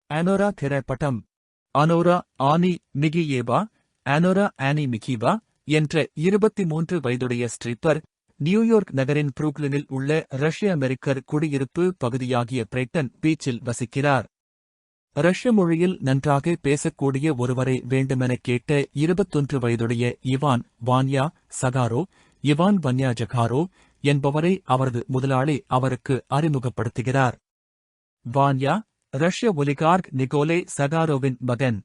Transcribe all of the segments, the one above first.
அனோரா திரைப்படம். அனோரா ஆனி மிகியேவா, அனோரா ஆனி மிகிவா என்ற 23 வயதுடைய ஸ்ட்ரிப்பர், நியூயார்க் நகரின் புரூக்ளினில் உள்ள ரஷ்ய-அமெரிக்கர் குடியிருப்பு பகுதியாகிய பிரைட்டன் பீச்சில் வசிக்கிறார். ரஷ்ய மொழியில் நன்றாக பேசக்கூடிய ஒருவரை வேண்டுமெனக் கேட்ட 21 வயதுடைய இவான் வான்யா சகாரோ, இவான் வன்யா ஜகாரோ என்பவரை அவரது முதலாளி அவருக்கு அறிமுகப்படுத்துகிறார். வான்யா, ரஷ்ய ஒலிகார்க் நிகோலே சகாரோவின் மகன்.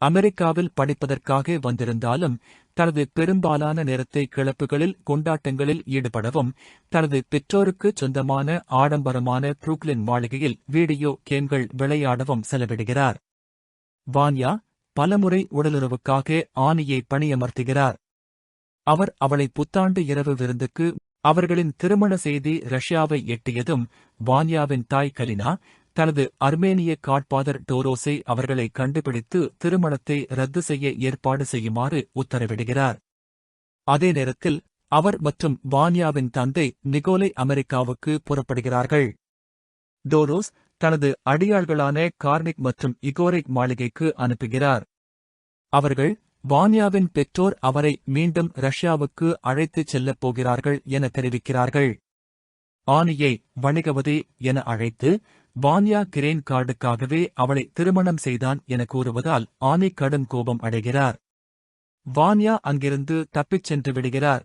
அமெரிக்காவில் படிப்பதற்காக வந்திருந்தாலும் தனது பெரும்பாலான நேரத்தை கிளப்புகளில் கொண்டாட்டங்களில் ஈடுபடவும், தனது பெற்றோருக்குச் சொந்தமான ஆடம்பரமான புரூக்ளின் மாளிகையில் வீடியோ கேம்கள் விளையாடவும் செலவிடுகிறார். வான்யா பலமுறை உடலுறவுக்காக ஆனியை பணியமர்த்துகிறார். அவர் அவளை புத்தாண்டு இரவு விருந்துக்கு அவர்களின் திருமண செய்தி ரஷ்யாவை எட்டியதும் வான்யாவின் தாய் கலினா தனது அர்மேனிய காட்பாதர் டோரோஸை அவர்களை கண்டுபிடித்து திருமணத்தை ரத்து செய்ய ஏற்பாடு செய்யுமாறு உத்தரவிடுகிறார். அதே நேரத்தில் அவர் மற்றும் வான்யாவின் தந்தை நிகோலை அமெரிக்காவுக்கு புறப்படுகிறார்கள். டோரோஸ் தனது அடியாள்களான கார்னிக் மற்றும் இகோரை மாளிகைக்கு அனுப்புகிறார். அவர்கள் வான்யாவின் பெற்றோர் அவரை மீண்டும் ரஷ்யாவுக்கு அழைத்துச் செல்லப் போகிறார்கள் என தெரிவிக்கிறார்கள். ஆனியை வணிகவதி என அழைத்து வான்யா கிரீன் கார்டுக்காகவே அவளை திருமணம் செய்தான் என கூறுவதால் ஆனி கடும் கோபம் அடைகிறார். வான்யா அங்கிருந்து தப்பிச் சென்று விடுகிறார்.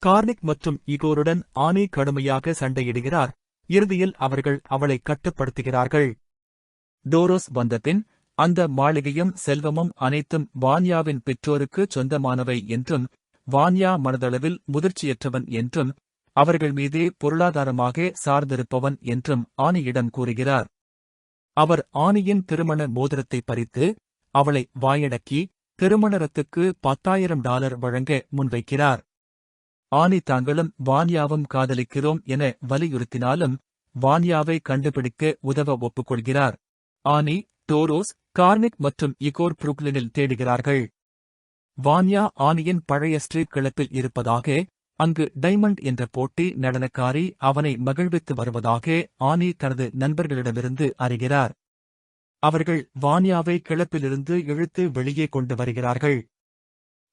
கார்னிக் மற்றும் இகோருடன் ஆனி கடுமையாக சண்டையிடுகிறார். இறுதியில் அவர்கள் அவளை கட்டுப்படுத்துகிறார்கள். டோரோஸ் வந்தபின் அந்த மாளிகையும் செல்வமும் அனைத்தும் வான்யாவின் பெற்றோருக்கு சொந்தமானவை என்றும், வான்யா மனதளவில் முதிர்ச்சியற்றவன் என்றும், அவர்கள் மீதே பொருளாதாரமாக சார்ந்திருப்பவன் என்றும் ஆனியிடம் கூறுகிறார். அவர் ஆனியின் திருமண மோதிரத்தை பறித்து அவளை வாயடக்கி திருமண ரத்துக்கு $10,000 வழங்க முன்வைக்கிறார். ஆனி தாங்களும் வான்யாவும் காதலிக்கிறோம் என வலியுறுத்தினாலும் வான்யாவை கண்டுபிடிக்க உதவ ஒப்புக்கொள்கிறார். ஆனி, டோரோஸ், கார்னிக் மற்றும் இகோர் புரூக்ளினில் தேடுகிறார்கள். வான்யா ஆனியின் பழைய ஸ்ட்ரீட் கிளப்பில் இருப்பதாக, அங்கு டைமண்ட் என்ற போட்டி நடனக்காரி அவனை மகிழ்வித்து வருவதாக ஆனி தனது நண்பர்களிடமிருந்து அறிகிறார். அவர்கள் வான்யாவை கிளப்பிலிருந்து இழுத்து வெளியே கொண்டு வருகிறார்கள்.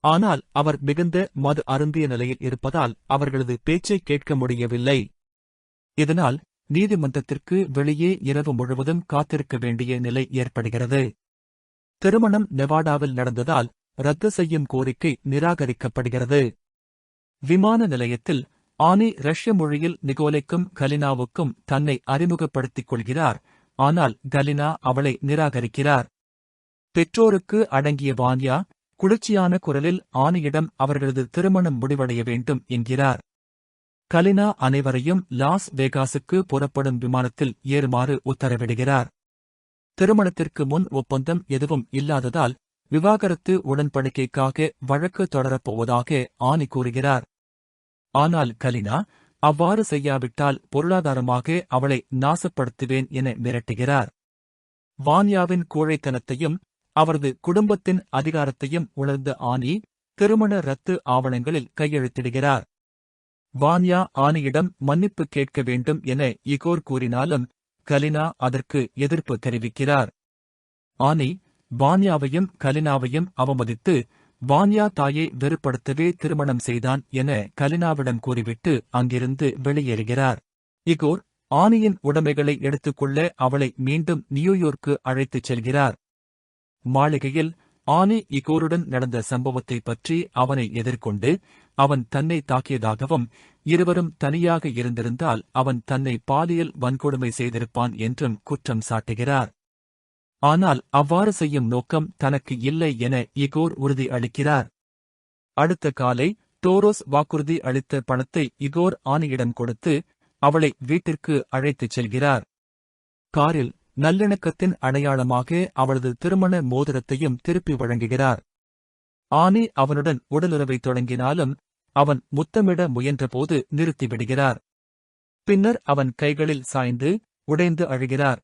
ஆனால் அவர் மிகுந்த மது அருந்திய நிலையில் இருப்பதால் அவர்களது பேச்சை கேட்க முடியவில்லை. இதனால் நீதிமன்றத்திற்கு வெளியே இரவு முழுவதும் காத்திருக்க வேண்டிய நிலை ஏற்படுகிறது. திருமணம் நெவாடாவில் நடந்ததால் ரத்து செய்யும் கோரிக்கை நிராகரிக்கப்படுகிறது. விமான நிலையத்தில் ஆனி ரஷ்ய மொழியில் நிகோலைக்கும் கலினாவுக்கும் தன்னை அறிமுகப்படுத்திக் கொள்கிறார். ஆனால் கலினா அவளை நிராகரிக்கிறார். பெற்றோருக்கு அடங்கிய வான்யா குளிர்ச்சியான குரலில் ஆனியிடம் அவர்களது திருமணம் முடிவடைய வேண்டும் என்கிறார். கலினா அனைவரையும் லாஸ் வேகாசுக்கு புறப்படும் விமானத்தில் ஏறுமாறு உத்தரவிடுகிறார். திருமணத்திற்கு முன் ஒப்பந்தம் எதுவும் இல்லாததால் விவாகரத்து உடன்படிக்கைக்காக வழக்கு தொடரப்போவதாக ஆனி கூறுகிறார். ஆனால் கலினா அவ்வாறு செய்யாவிட்டால் பொருளாதாரமாக அவளை நாசப்படுத்துவேன் என மிரட்டுகிறார். வான்யாவின் கோழைத்தனத்தையும் அவரது குடும்பத்தின் அதிகாரத்தையும் உணர்ந்த ஆனி திருமண ரத்து ஆவணங்களில் கையெழுத்திடுகிறார். வான்யா ஆனியிடம் மன்னிப்பு கேட்க வேண்டும் என இகோர் கூறினாலும் கலினா அதற்கு எதிர்ப்பு தெரிவிக்கிறார். ஆனி வான்யாவையும் கலினாவையும் அவமதித்து வான்யா தாயை வெறுப்படுத்தவே திருமணம் செய்தான் என கலினாவிடம் கூறிவிட்டு அங்கிருந்து வெளியேறுகிறார். இகோர் ஆனியின் உடைமைகளை எடுத்துக்கொள்ள அவளை மீண்டும் நியூயோர்க்கு அழைத்துச் செல்கிறார். மாளிகையில் ஆனி இகோருடன் நடந்த சம்பவத்தை பற்றி அவனை எதிர்கொண்டு அவன் தன்னை தாக்கியதாகவும், இருவரும் தனியாக இருந்திருந்தால் அவன் தன்னை பாலியல் வன்கொடுமை செய்திருப்பான் என்றும் குற்றம் சாட்டுகிறார். ஆனால் அவ்வாறு செய்யும் நோக்கம் தனக்கு இல்லை என இகோர் உறுதி அளிக்கிறார். அடுத்த காலை டோரோஸ் வாக்குறுதி அளித்த பணத்தை இகோர் ஆனியிடம் கொடுத்து அவளை வீட்டிற்கு அழைத்துச் செல்கிறார். காரில் நல்லிணக்கத்தின் அடையாளமாக அவளது திருமண மோதிரத்தையும் திருப்பி வழங்குகிறார். ஆனி அவனுடன் உடலுறவை தொடங்கினாலும் அவன் முத்தமிட முயன்றபோது நிறுத்திவிடுகிறார். பின்னர் அவன் கைகளில் சாய்ந்து உடைந்து அழுகிறார்.